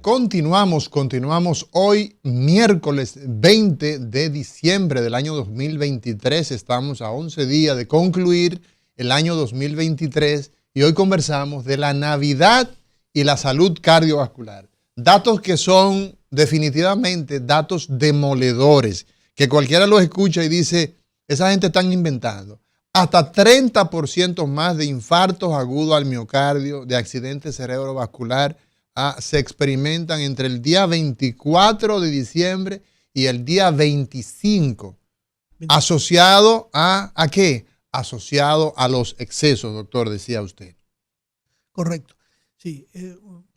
continuamos hoy, miércoles 20 de diciembre del año 2023. Estamos a 11 días de concluir el año 2023 y hoy conversamos de la Navidad y la salud cardiovascular. Datos que son definitivamente datos demoledores, que cualquiera los escucha y dice, esa gente están inventando. Hasta 30% más de infartos agudos al miocardio, de accidentes cerebrovascular, se experimentan entre el día 24 de diciembre y el día 25. ¿Asociado a qué? Asociado a los excesos, doctor, decía usted. Correcto. Sí,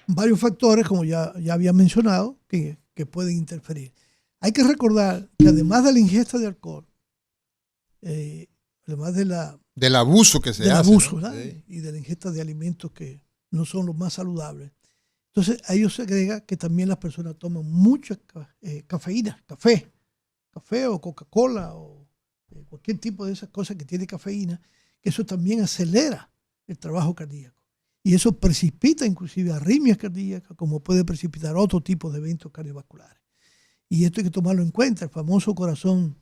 varios factores, como ya había mencionado, que pueden interferir. Hay que recordar que además de la ingesta de alcohol, además del abuso que se hace, abuso, ¿no? Sí. Y de la ingesta de alimentos que no son los más saludables. Entonces, a ello se agrega que también las personas toman mucha cafeína, café o Coca-Cola o cualquier tipo de esas cosas que tiene cafeína, que eso también acelera el trabajo cardíaco. Y eso precipita inclusive arritmias cardíacas, como puede precipitar otro tipo de eventos cardiovasculares. Y esto hay que tomarlo en cuenta, el famoso corazón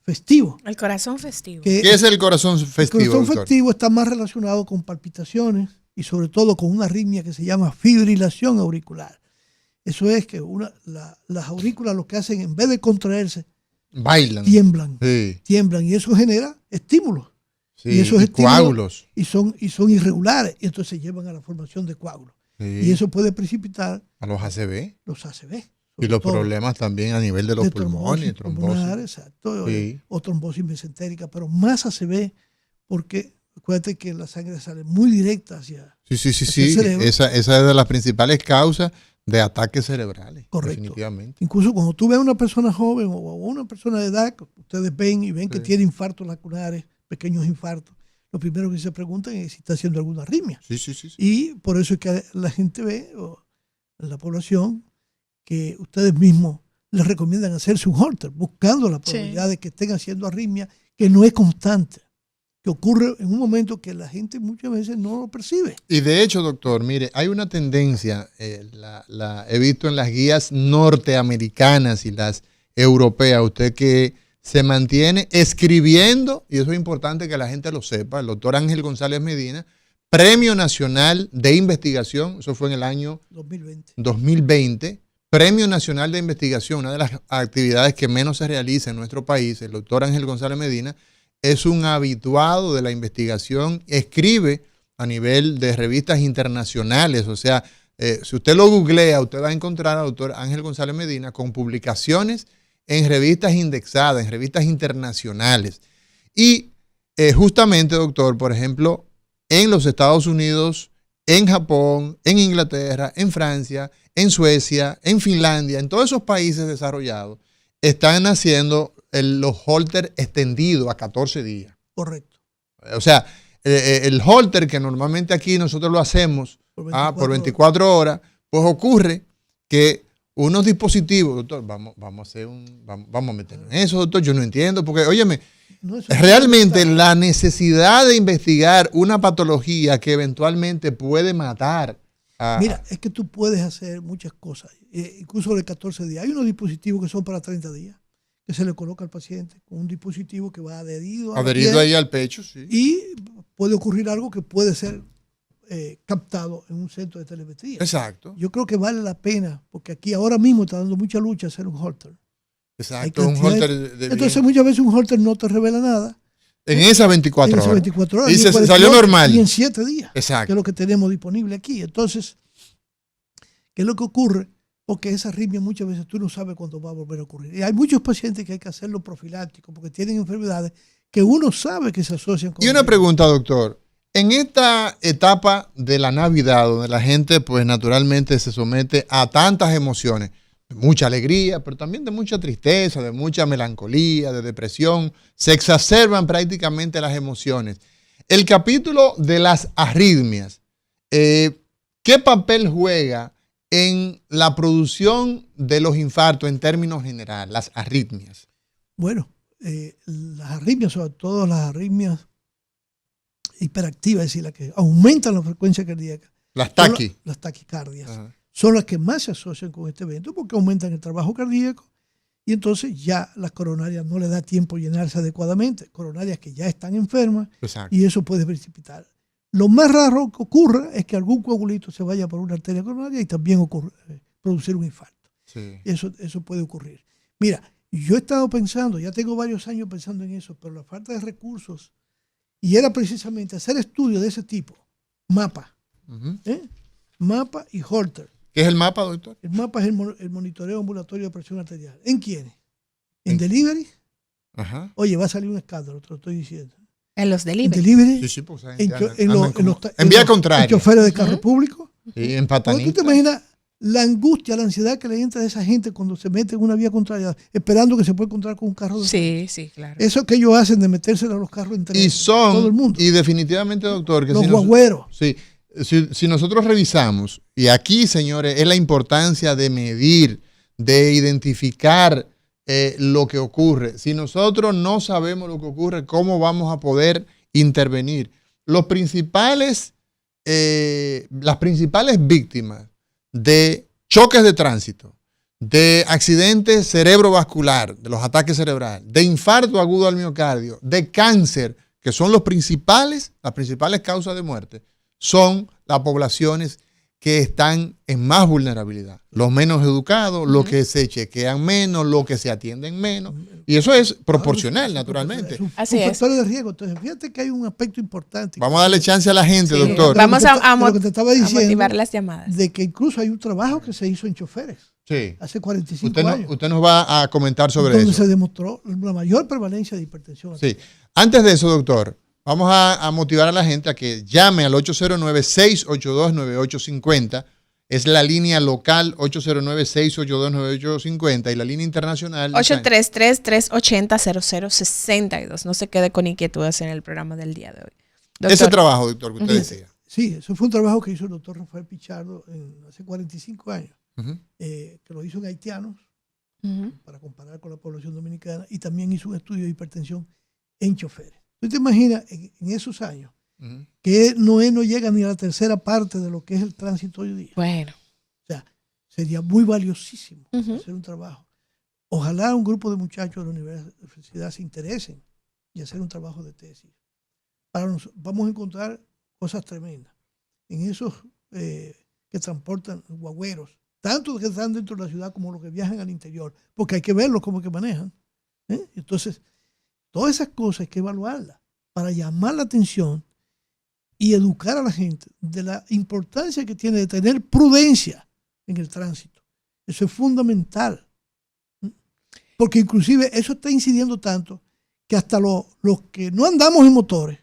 festivo. El corazón festivo. ¿Qué es el corazón festivo, El corazón doctor? festivo está más relacionado con palpitaciones y sobre todo con una arritmia que se llama fibrilación auricular. Eso es que las aurículas lo que hacen, en vez de contraerse, bailan, tiemblan, sí. Tiemblan, y eso genera estímulos. Sí, y esos coágulos. Y son irregulares, y entonces llevan a la formación de coágulos. Sí. Y eso puede precipitar a los ACV. Los ACV. Y los problemas también a nivel de los pulmones, trombosis. Exacto, sí. O trombosis mesentérica, pero más ACV, porque acuérdate que la sangre sale muy directa hacia el cerebro. Esa es de las principales causas de ataques cerebrales. Correcto. Definitivamente. Incluso cuando tú ves a una persona joven o a una persona de edad, ustedes ven que tiene infartos laculares, pequeños infartos, lo primero que se preguntan es si está haciendo alguna arritmia. Sí. Y por eso es que la gente ve, o la población, que ustedes mismos les recomiendan hacerse un Holter, buscando la probabilidad de que estén haciendo arritmia, que no es constante, que ocurre en un momento que la gente muchas veces no lo percibe. Y de hecho, doctor, mire, hay una tendencia, la he visto en las guías norteamericanas y las europeas, usted que se mantiene escribiendo, y eso es importante que la gente lo sepa, el doctor Ángel González Medina, Premio Nacional de Investigación, eso fue en el año 2020, Premio Nacional de Investigación, una de las actividades que menos se realiza en nuestro país, el doctor Ángel González Medina, es un habituado de la investigación, escribe a nivel de revistas internacionales, o sea, si usted lo googlea, usted va a encontrar al doctor Ángel González Medina con publicaciones en revistas indexadas, en revistas internacionales. Y justamente, doctor, por ejemplo, en los Estados Unidos, en Japón, en Inglaterra, en Francia, en Suecia, en Finlandia, en todos esos países desarrollados, están haciendo los Holter extendidos a 14 días. Correcto. O sea, el Holter que normalmente aquí nosotros lo hacemos por 24 horas, pues ocurre que unos dispositivos, doctor, vamos a meternos en eso, doctor, yo no entiendo, porque, óyeme, realmente la necesidad de investigar una patología que eventualmente puede matar. Mira, es que tú puedes hacer muchas cosas, incluso de 14 días. Hay unos dispositivos que son para 30 días, que se le coloca al paciente con un dispositivo que va adherido ahí al pecho, sí. Y puede ocurrir algo que puede ser captado en un centro de telemetría. Exacto. Yo creo que vale la pena, porque aquí ahora mismo está dando mucha lucha hacer un Holter. Exacto, un Holter entonces muchas veces un Holter no te revela nada. En esas 24 horas. 24 horas. Y se salió normal. Y en 7 días. Exacto. Que es lo que tenemos disponible aquí. Entonces, ¿qué es lo que ocurre? Porque esa arritmia muchas veces tú no sabes cuándo va a volver a ocurrir. Y hay muchos pacientes que hay que hacerlo profiláctico porque tienen enfermedades que uno sabe que se asocian con. Y una pregunta, doctor. En esta etapa de la Navidad, donde la gente pues naturalmente se somete a tantas emociones, mucha alegría, pero también de mucha tristeza, de mucha melancolía, de depresión, se exacerban prácticamente las emociones. El capítulo de las arritmias, ¿qué papel juega en la producción de los infartos en términos generales, las arritmias? Bueno, las arritmias, sobre todo las arritmias hiperactivas, es decir, las que aumentan la frecuencia cardíaca. Las taquicardias. Las taquicardias. son las que más se asocian con este evento porque aumentan el trabajo cardíaco y entonces ya las coronarias no le da tiempo a llenarse adecuadamente, coronarias que ya están enfermas. Exacto. Y eso puede precipitar. Lo más raro que ocurra es que algún coagulito se vaya por una arteria coronaria y también producir un infarto. Sí. Eso puede ocurrir. Mira, yo he estado pensando, ya tengo varios años pensando en eso, pero la falta de recursos, y era precisamente hacer estudios de ese tipo, MAPA, MAPA y Holter. ¿Qué es el MAPA, doctor? El MAPA es el monitoreo ambulatorio de presión arterial. ¿En quiénes? ¿En delivery? Ajá. Oye, va a salir un escándalo, te lo estoy diciendo. En los delivery. ¿En delivery? Sí, sí, pues en vía contraria. En choferes de carro público. Sí, en patanistas. ¿Tú te imaginas la angustia, la ansiedad que le entra a esa gente cuando se mete en una vía contraria, esperando que se pueda encontrar con un carro de Sí, sí, claro. Eso que ellos hacen de meterse a los carros entre todo el mundo. Y definitivamente, doctor, que los guagüeros. Sí. Si nosotros revisamos, y aquí, señores, es la importancia de medir, de identificar lo que ocurre. Si nosotros no sabemos lo que ocurre, ¿cómo vamos a poder intervenir? Las principales víctimas de choques de tránsito, de accidentes cerebrovascular, de los ataques cerebrales, de infarto agudo al miocardio, de cáncer, que son las principales causas de muerte, son las poblaciones que están en más vulnerabilidad. Los menos educados, los que se chequean menos, los que se atienden menos. Y eso es proporcional, naturalmente. Así es. Factores de riesgo. Entonces, fíjate que hay un aspecto importante. Vamos a darle chance a la gente, doctor. Vamos a motivar las llamadas. De que incluso hay un trabajo que se hizo en choferes. Sí. Hace 45 años. Usted nos va a comentar sobre eso. Donde se demostró la mayor prevalencia de hipertensión. Sí. Antes de eso, doctor, vamos a motivar a la gente a que llame al 809-682-9850. Es la línea local 809-682-9850 y la línea internacional 833-380-0062. No se quede con inquietudes en el programa del día de hoy. Doctor. Ese trabajo, doctor, que usted decía. Sí, eso fue un trabajo que hizo el doctor Rafael Pichardo hace 45 años, que lo hizo en haitianos, para comparar con la población dominicana, y también hizo un estudio de hipertensión en choferes. ¿Tú te imaginas en esos años que no llega ni a la tercera parte de lo que es el tránsito hoy día? Bueno. O sea, sería muy valiosísimo hacer un trabajo. Ojalá un grupo de muchachos de la universidad se interesen y hacer un trabajo de tesis. Vamos a encontrar cosas tremendas en esos que transportan guagüeros, tanto los que están dentro de la ciudad como los que viajan al interior, porque hay que verlos como que manejan. Entonces, todas esas cosas hay que evaluarlas para llamar la atención y educar a la gente de la importancia que tiene de tener prudencia en el tránsito. Eso es fundamental. Porque inclusive eso está incidiendo tanto que hasta los que no andamos en motores,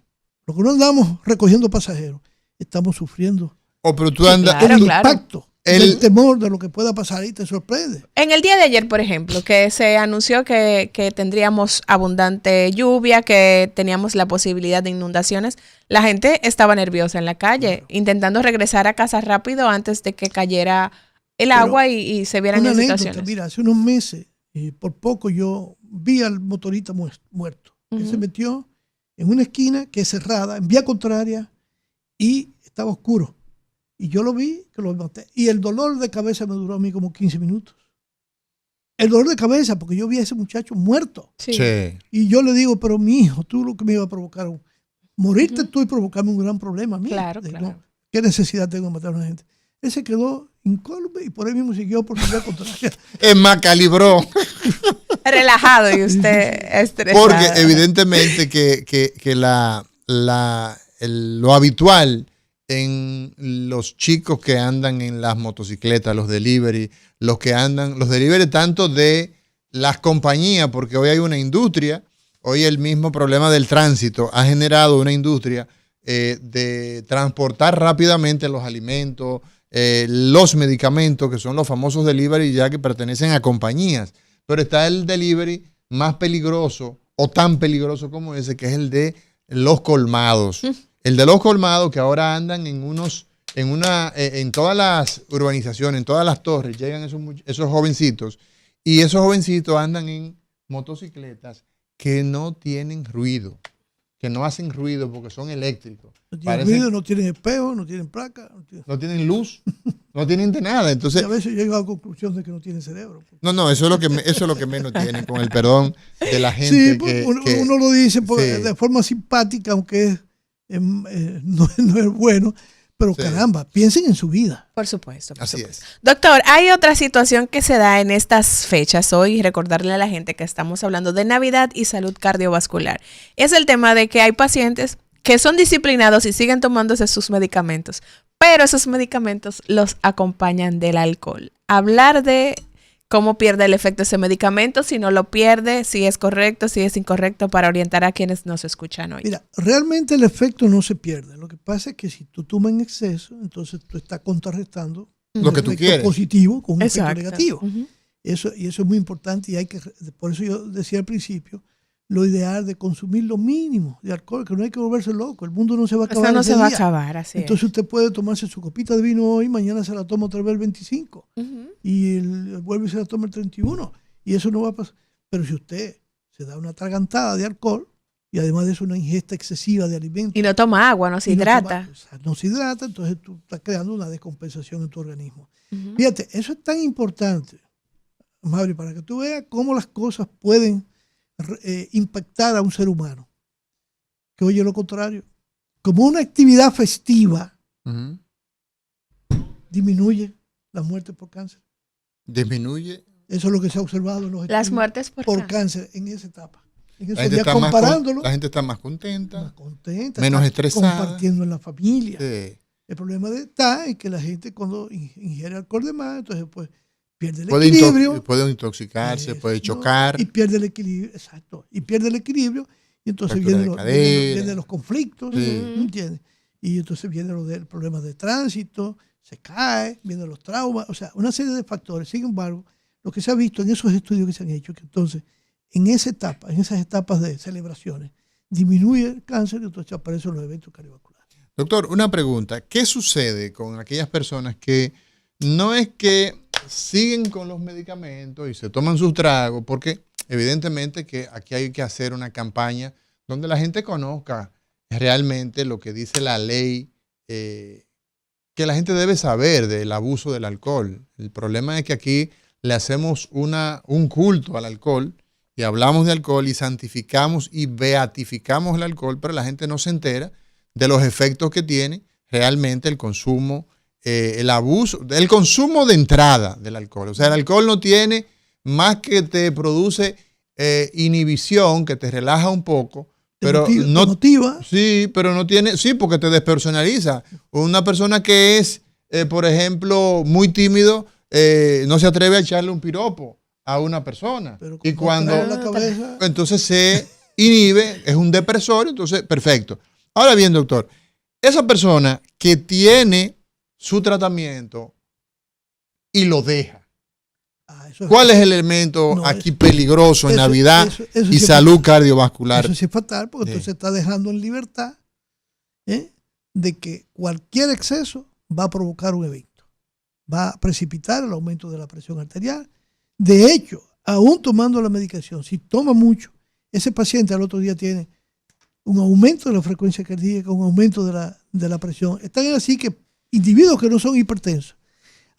los que no andamos recogiendo pasajeros, estamos sufriendo pero tú andas, el impacto. El temor de lo que pueda pasar y te sorprende. En el día de ayer, por ejemplo, que se anunció que tendríamos abundante lluvia, que teníamos la posibilidad de inundaciones, la gente estaba nerviosa en la calle, intentando regresar a casa rápido antes de que cayera el agua y se vieran en situaciones. Mira, hace unos meses, por poco yo vi al motorista muerto. Él se metió en una esquina que es cerrada, en vía contraria, y estaba oscuro. Y yo lo vi, que lo maté. Y el dolor de cabeza me duró a mí como 15 minutos. El dolor de cabeza, porque yo vi a ese muchacho muerto. Sí. Y yo le digo, pero mi hijo, tú lo que me iba a provocar, morirte tú y provocarme un gran problema a mí. Claro. ¿Qué necesidad tengo de matar a una gente? Él se quedó incólume y por ahí mismo siguió por la contraria. Es más, calibró. Relajado y usted estresado. Porque evidentemente que lo habitual en los chicos que andan en las motocicletas, los delivery tanto de las compañías, porque hoy hay una industria, hoy el mismo problema del tránsito ha generado una industria de transportar rápidamente los alimentos, los medicamentos, que son los famosos delivery ya que pertenecen a compañías. Pero está el delivery más peligroso o tan peligroso como ese, que es el de los colmados. El de los colmados, que ahora andan en todas las urbanizaciones, en todas las torres, llegan esos jovencitos, y esos jovencitos andan en motocicletas que no tienen ruido, que no hacen ruido porque son eléctricos. No tienen ruido, no tienen espejo, no tienen placa. No tienen luz. No tienen de nada. Entonces, y a veces llego a la conclusión de que no tienen cerebro. no, eso es lo que menos tienen, con el perdón de la gente. Sí, uno lo dice sí. de forma simpática, aunque no es bueno. Pero Sí. caramba, piensen en su vida. Por supuesto. Así es. Doctor, hay otra situación que se da en estas fechas hoy, recordarle a la gente que estamos hablando de Navidad y salud cardiovascular. Es el tema de que hay pacientes que son disciplinados y siguen tomándose sus medicamentos, pero esos medicamentos los acompañan del alcohol. Hablar de cómo pierde el efecto ese medicamento, si no lo pierde, si es correcto, si es incorrecto, para orientar a quienes nos escuchan hoy. Mira, realmente el efecto no se pierde. Lo que pasa es que si tú tomas en exceso, entonces tú estás contrarrestando Lo que tú efecto quieres. positivo con un Exacto. efecto negativo. Ujú. Y eso es muy importante y por eso yo decía al principio, lo ideal de consumir lo mínimo de alcohol, que no hay que volverse loco. El mundo no se va a acabar. Esto no ese se va a día. acabar, así Entonces es. usted puede tomarse su copita de vino hoy, mañana se la toma otra vez el 25 Ujú. y vuelve y se la toma el 31 y eso no va a pasar. Pero si usted se da una atragantada de alcohol y además de eso una ingesta excesiva de alimentos Y no toma agua, no se y no hidrata. toma- o sea, no se hidrata, entonces tú estás creando una descompensación en tu organismo. Ujú. Fíjate, eso es tan importante, Mauri, para que tú veas cómo las cosas pueden impactar a un ser humano. Que oye lo contrario. Como una actividad festiva Ujú. disminuye la muerte por cáncer. Disminuye. Eso es lo que se ha observado en los Las estudios muertes por cáncer. cáncer en esa etapa. En La esos gente, días está más comparándolo, la gente está más contenta. más contenta, menos está estresada. compartiendo en la familia. Sí. El problema está en que la gente cuando ingiere alcohol de más, entonces pues pierde el Puede equilibrio. puede intoxicarse, puede ¿no? chocar. Y pierde el equilibrio, exacto. Y pierde el equilibrio y entonces Fractura vienen de los, cadera. vienen los conflictos, Sí. ¿no entiendes? Y entonces vienen los problemas de tránsito, se cae, vienen los traumas, o sea, una serie de factores. Sin embargo, lo que se ha visto en esos estudios que se han hecho, que entonces en esa etapa, en esas etapas de celebraciones, disminuye el cáncer y entonces aparecen los eventos cardiovasculares. Doctor, una pregunta. ¿Qué sucede con aquellas personas que no es que siguen con los medicamentos y se toman sus tragos? Porque evidentemente que aquí hay que hacer una campaña donde la gente conozca realmente lo que dice la ley, que la gente debe saber del abuso del alcohol. El problema es que aquí le hacemos un culto al alcohol y hablamos de alcohol y santificamos y beatificamos el alcohol, pero la gente no se entera de los efectos que tiene realmente el consumo, el abuso, el consumo de entrada del alcohol. O sea, el alcohol no tiene más que te produce inhibición, que te relaja un poco, pero Te no motiva. Sí, pero no tiene, sí, porque te despersonaliza. Una persona que es, por ejemplo, muy tímido, no se atreve a echarle un piropo a una persona. Pero Y cuando trae la cabeza, entonces se inhibe, es un depresor, entonces, perfecto. Ahora bien, doctor, esa persona que tiene su tratamiento y lo deja, eso ¿cuál es el elemento No, aquí peligroso en eso- Navidad eso y sí salud cardiovascular? Eso sí es fatal porque Sí. entonces está dejando en libertad de que cualquier exceso va a provocar un evento. Va a precipitar el aumento de la presión arterial. De hecho, aún tomando la medicación, si toma mucho, ese paciente al otro día tiene un aumento de la frecuencia cardíaca, un aumento de la presión. Están así que individuos que no son hipertensos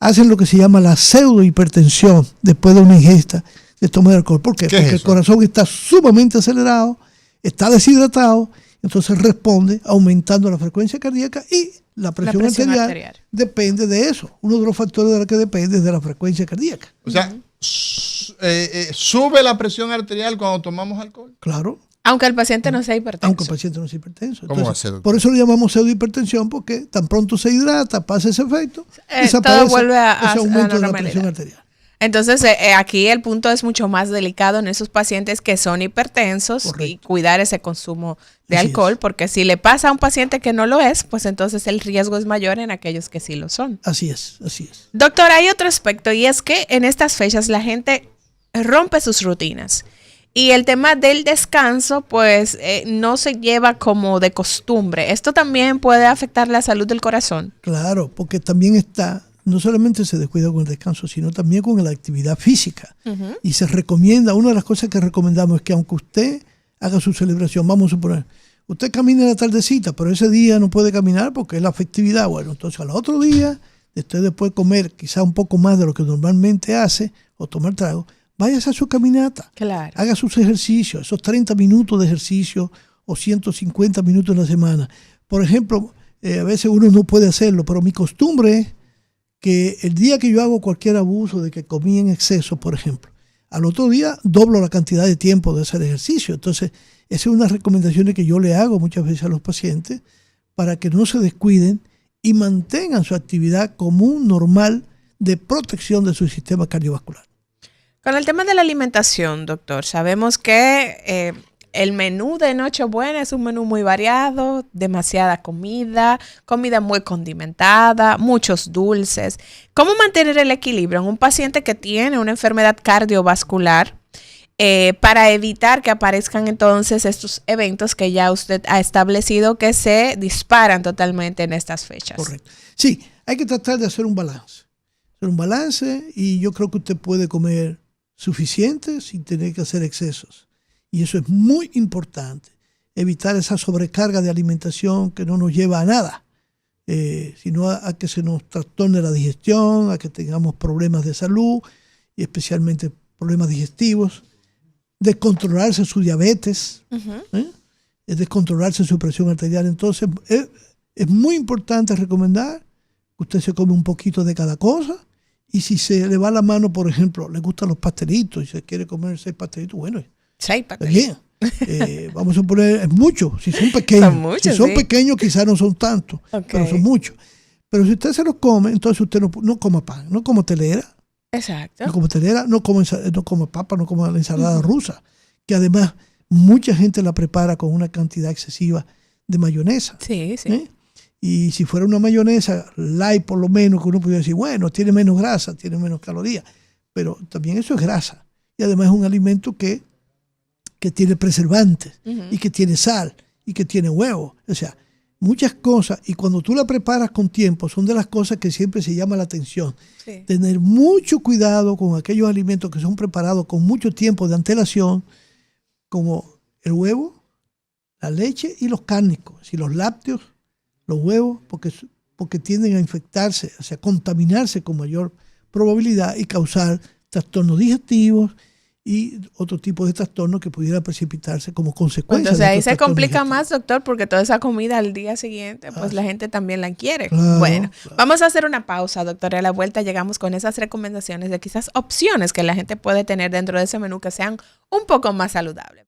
hacen lo que se llama la pseudohipertensión después de una ingesta de toma de alcohol. ¿Por qué? ¿Qué es Porque el eso? corazón está sumamente acelerado, está deshidratado, entonces responde aumentando la frecuencia cardíaca y la presión, arterial depende de eso. Uno de los factores de los que depende es de la frecuencia cardíaca. O sea, sube la presión arterial cuando tomamos alcohol. Claro, Aunque el paciente no sea hipertenso. aunque el paciente no es hipertenso. ¿Cómo Entonces, hace, doctor? por eso lo llamamos pseudohipertensión, porque tan pronto se hidrata, pasa ese efecto, Todo desaparece vuelve a ese la aumento de la normalidad. presión arterial. Entonces, aquí el punto es mucho más delicado en esos pacientes que son hipertensos. Correcto. Y cuidar ese consumo de Así alcohol, es. porque si le pasa a un paciente que no lo es, pues entonces el riesgo es mayor en aquellos que sí lo son. Así es, así es. Doctor, hay otro aspecto y es que en estas fechas la gente rompe sus rutinas. Y el tema del descanso, pues no se lleva como de costumbre. Esto también puede afectar la salud del corazón. Claro, porque también está, no solamente se descuida con el descanso, sino también con la actividad física. Ujú. Y se recomienda, una de las cosas que recomendamos es que aunque usted haga su celebración, vamos a suponer, usted camina en la tardecita, pero ese día no puede caminar porque es la festividad. Bueno, entonces al otro día usted después de comer quizá un poco más de lo que normalmente hace o tomar trago, váyase a su caminata. Claro. Haga sus ejercicios, esos 30 minutos de ejercicio o 150 minutos en la semana. Por ejemplo, a veces uno no puede hacerlo, pero mi costumbre es que el día que yo hago cualquier abuso de que comí en exceso, por ejemplo, al otro día doblo la cantidad de tiempo de hacer ejercicio. Entonces, esa es una recomendación que yo le hago muchas veces a los pacientes para que no se descuiden y mantengan su actividad común, normal, de protección de su sistema cardiovascular. Con el tema de la alimentación, doctor, sabemos que el menú de Nochebuena es un menú muy variado, demasiada comida, comida muy condimentada, muchos dulces. ¿Cómo mantener el equilibrio en un paciente que tiene una enfermedad cardiovascular para evitar que aparezcan entonces estos eventos que ya usted ha establecido que se disparan totalmente en estas fechas? Correcto. Sí, hay que tratar de hacer un balance. Y yo creo que usted puede comer suficiente sin tener que hacer excesos. Y eso es muy importante. Evitar esa sobrecarga de alimentación que no nos lleva a nada, sino a que se nos trastorne la digestión, a que tengamos problemas de salud y especialmente problemas digestivos. Descontrolarse su diabetes, descontrolarse su presión arterial. Entonces, es muy importante recomendar que usted se come un poquito de cada cosa. Y si se le va la mano, por ejemplo, le gustan los pastelitos y se quiere comer 6 pastelitos, bueno, 6 pastelitos. Bien. Vamos a poner, es mucho, si son pequeños. Son muchos, si son sí. pequeños quizás no son tantos, pero son muchos. Pero si usted se los come, entonces usted no coma pan, no coma telera. Exacto. No coma telera, no coma papa, no coma la ensalada rusa, que además mucha gente la prepara con una cantidad excesiva de mayonesa. Sí, sí. Y si fuera una mayonesa light, por lo menos, que uno pudiera decir, bueno, tiene menos grasa, tiene menos calorías, pero también eso es grasa. Y además es un alimento que tiene preservantes, y que tiene sal, y que tiene huevo. O sea, muchas cosas. Y cuando tú la preparas con tiempo, son de las cosas que siempre se llama la atención. Sí. Tener mucho cuidado con aquellos alimentos que son preparados con mucho tiempo de antelación, como el huevo, la leche y los cárnicos, es decir, los lácteos, los huevos, porque tienden a infectarse, o sea, contaminarse con mayor probabilidad y causar trastornos digestivos y otro tipo de trastornos que pudiera precipitarse como consecuencia. Entonces ahí estos se trastornos complica digestivos. más, doctor, porque toda esa comida al día siguiente, pues la gente también la quiere. Claro, Bueno, claro. vamos a hacer una pausa, doctor. Y a la vuelta llegamos con esas recomendaciones de quizás opciones que la gente puede tener dentro de ese menú que sean un poco más saludables.